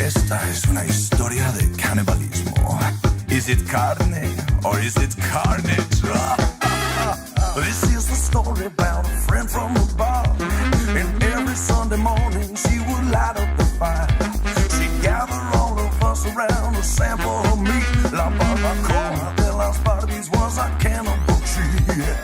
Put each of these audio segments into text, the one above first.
Esta es una historia de canibalismo. Is it carne or is it carnage? This is the story about a friend from the bar. And every Sunday morning she would light up the fire. She'd gather all of us around to sample her meat. La barbacoa de las Barbies was a cannibal tree.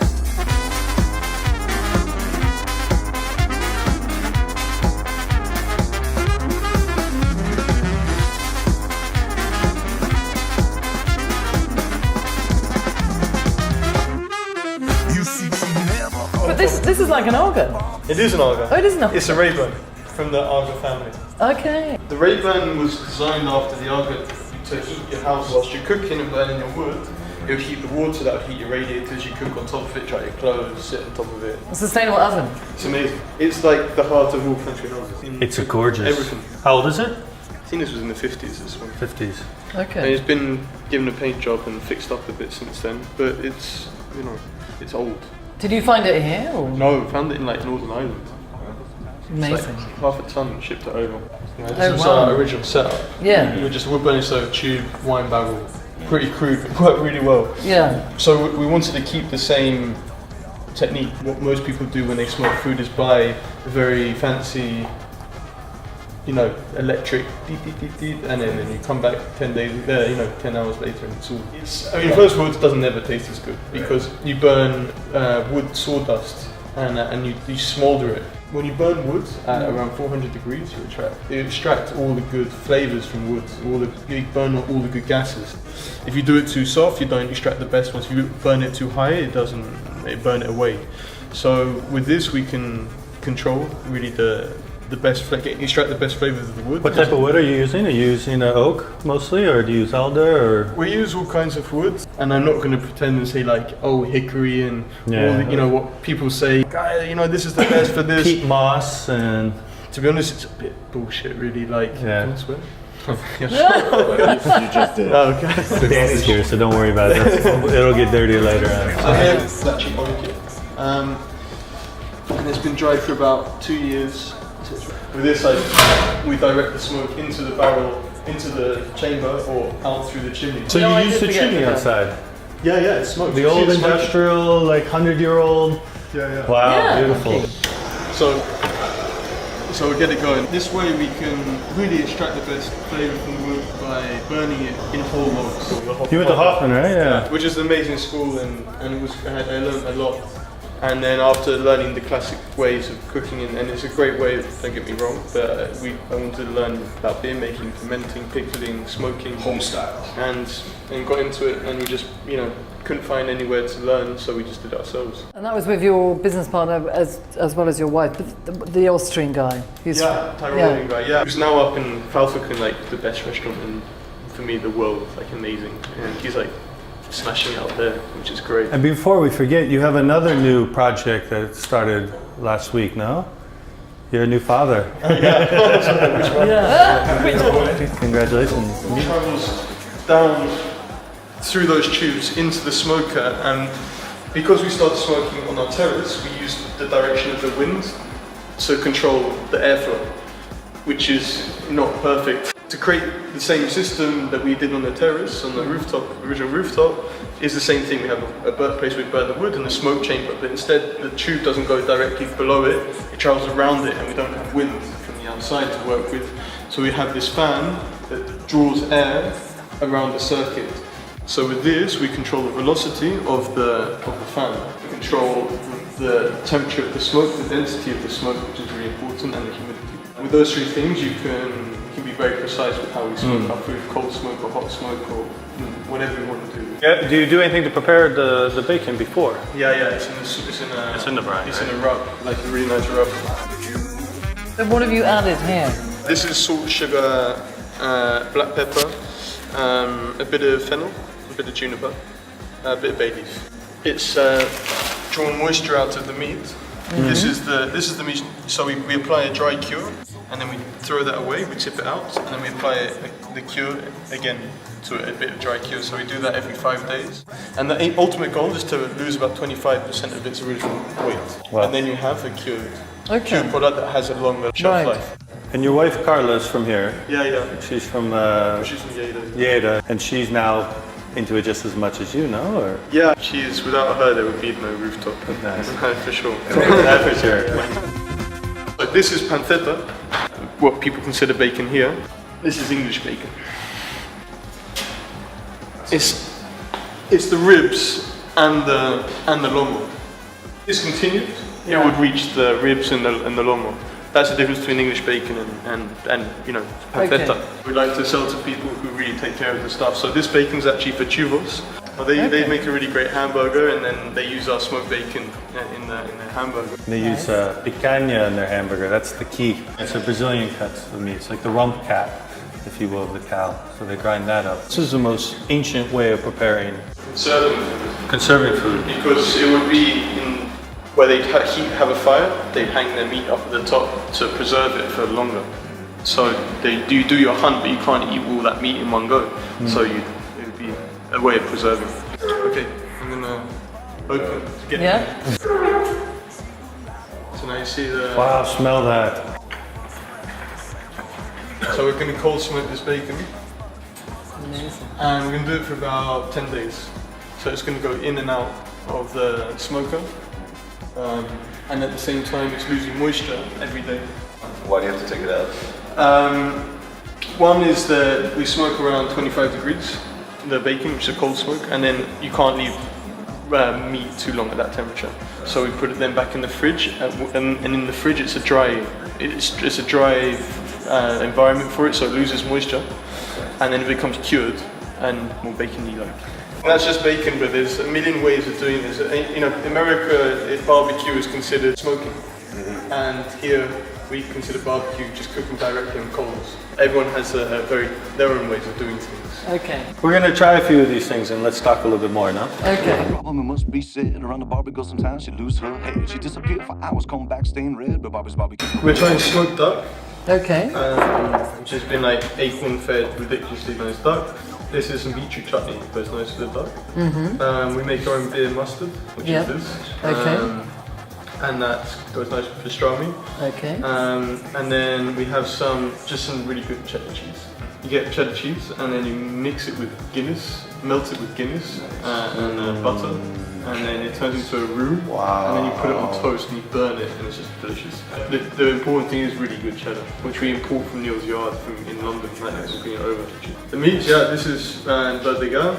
But this is like an Argo. It is an Argo. Oh, it is an Argo. It's a Ray-Ban from the Argo family. Okay. The Ray-Ban was designed after the Argo to heat your house whilst you're cooking and burning your wood. It would heat the water, that would heat your radiators, you cook on top of it, dry your clothes, sit on top of it. A sustainable oven. It's amazing. It's like the heart of all country houses. It's a gorgeous. Everything. How old is it? I think this was in the 50s, this one. 50s. And Okay. it's been given a paint job and fixed up a bit since then, but it's, you know, it's old. Did you find it here? Or? No, found it in like Northern Ireland. It's Amazing. like half a ton and shipped it over. This Oh, was wow. our original setup. Yeah. We were just a wood burning stove, tube, wine barrel. Pretty crude, but worked really well. Yeah. So we wanted to keep the same technique. What most people do when they smoke food is buy a very fancy, you know, electric beep, beep, beep, beep, and then you come back 10 days, 10 hours later, and it's all. I mean, first wood doesn't never taste as good because you burn wood sawdust and you smolder it. When you burn wood at around 400 degrees, you extract all the good flavors from wood. You burn all the good gases. If you do it too soft, you don't extract the best ones. If you burn it too high, it burn it away. So with this, we can control really extract the best flavors of the wood. What type of wood are you using? Are you using oak mostly, or do you use elder? Or We use all kinds of wood, and I'm not going to pretend and say like, oh, hickory and Yeah. all the, you know what people say. Guy, you know, this is the best for this. peat moss and To be honest, it's a bit bullshit, really. Like, Yeah. can I swear? You just did. Oh, okay. Dan is here, so don't worry about it. It'll get dirty later on. So here it's actually orchid, and it's been dried for about 2 years. With this, we direct the smoke into the barrel, into the chamber, or out through the chimney. So No, I you use did the forget chimney that. outside? Yeah, it's smoke. The You see old it smoking? industrial, like 100-year-old? Yeah. Wow, Yeah. beautiful. So we get it going. This way we can really extract the best flavour from the wood by burning it in whole logs. You went to Hoffman, right? Yeah. Which is an amazing school, and I learned a lot. And then after learning the classic ways of cooking, and it's a great way, don't get me wrong, but I wanted to learn about beer making, fermenting, pickling, smoking, Home style. and got into it, and we just, you know, couldn't find anywhere to learn, so we just did it ourselves. And that was with your business partner as well as your wife, but the Austrian guy. He's Tyrolian guy, yeah. He's now up in Pfalzerken, like the best restaurant in, for me, the world, like amazing. And he's like smashing out there, which is great. And before we forget, you have another new project that started last week, no? You're a new father. Congratulations. It travels down through those tubes into the smoker, and because we started smoking on our terrace, we used the direction of the wind to control the airflow, which is not perfect. To create the same system that we did on the terrace, on the rooftop, original rooftop, is the same thing. We have a place we burn the wood and a smoke chamber, but instead the tube doesn't go directly below it, it travels around it, and we don't have wind from the outside to work with. So we have this fan that draws air around the circuit. So with this, we control the velocity of the fan. We control the temperature of the smoke, the density of the smoke, which is really important, and the humidity. With those three things, you can be very precise with how we smoke our food, cold smoke or hot smoke or whatever we want to do. Yeah, do you do anything to prepare the bacon before? Yeah, it's in the brine, It's in a rub, like a really nice rub. So what have you added here? This is salt, sugar, black pepper, a bit of fennel, a bit of juniper, a bit of bay leaf. It's drawn moisture out of the meat. This is the meat. So we apply a dry cure, and then we throw that away. We tip it out, and then we apply the cure again to it, a bit of dry cure. So we do that every 5 days. And the ultimate goal is to lose about 25% of its original weight, Wow. and then you have a cured Okay. product that has a longer shelf Right. life. And your wife Carla's from here. Yeah. She's from She's from Lleida. Lleida, and she's now into it just as much as you, no? Or? Yeah, without her there would be no Rooftop. Nice. For sure. Yeah, for sure. So this is pancetta, what people consider bacon here. This is English bacon. It's the ribs and the lomo. Discontinued, it would reach the ribs and the lomo. That's the difference between English bacon and pancetta. Okay. We like to sell to people who really take care of the stuff. So this bacon's actually for churros. They make a really great hamburger, and then they use our smoked bacon in their hamburger. They use picanha in their hamburger. That's the key. It's a Brazilian cut of meat. It's like the rump cap, if you will, of the cow. So they grind that up. This is the most ancient way of preparing conserving food. Because it would be where they'd have a fire, they'd hang their meat up at the top to preserve it for longer. So they do your hunt, but you can't eat all that meat in one go. So it would be a way of preserving. Okay, I'm gonna open to get it. So now you see the... Wow, smell that. So we're gonna cold smoke this bacon. Amazing. And we're gonna do it for about 10 days. So it's gonna go in and out of the smoker. And at the same time it's losing moisture every day. Why do you have to take it out? One is that we smoke around 25 degrees, the bacon, which is a cold smoke, and then you can't leave meat too long at that temperature. So we put it then back in the fridge, and in the fridge it's a dry environment for it, so it loses moisture, and then it becomes cured and more bacon-y like. And that's just bacon, but there's a million ways of doing this. In America, barbecue is considered smoking, and here we consider barbecue just cooking directly on coals. Everyone has their own ways of doing things. Okay. We're going to try a few of these things and let's talk a little bit more now. Okay. Problem, it must be said. Around the barbecue, sometimes she lose her head. She disappeared for hours, come back stained red, but Bobby's barbecue. We're trying smoked duck, Okay. which has been like acorn-fed, ridiculously nice duck. This is some beetroot chutney, but it's nice for the duck. We make our own beer mustard, which is this. Okay. And that goes nice with pastrami. Okay. And then we have some really good cheddar cheese. You get cheddar cheese and then you mix it with Guinness, melt it with Guinness and butter, and then it turns into a roux. Wow. And then you put it on toast and you burn it, and it's just delicious. The important thing is really good cheddar, which we import from Neil's Yard in London. We'll bring it over. The meat, this is Barcelona.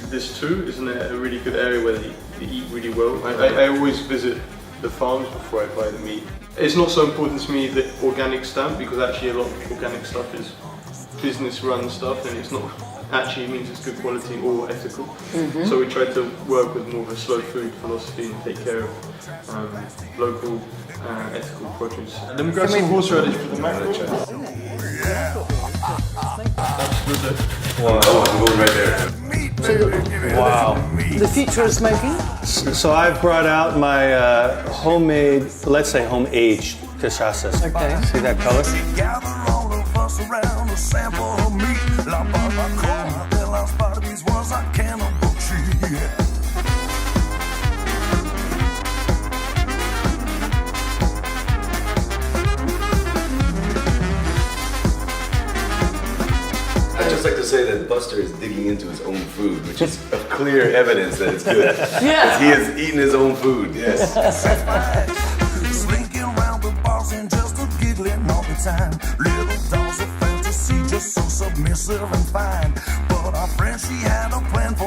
This too is a really good area where they eat really well. I always visit the farms before I buy the meat. It's not so important to me the organic stamp, because actually a lot of organic stuff is business run stuff, and it's not actually means it's good quality or ethical. So we try to work with more of a slow food philosophy and take care of local ethical produce. And then we grab some horseradish for the mackerel. Oh, I'm going right there. Wow. The future of smoking? So I've brought out my homemade, let's say home-aged cachaças. Okay. See that color? Gather all of us around a sample of meat. La barbacoa de las Barbies was a cannibal tree. I'd just like to say that Buster is digging into his own food, which is a clear evidence that it's good. Yeah. He is eating his own food, yes. Slinking around the bars and just a giggling all the time. Little dolls of fantasy, just so submissive and fine. But our friend, she had a plan for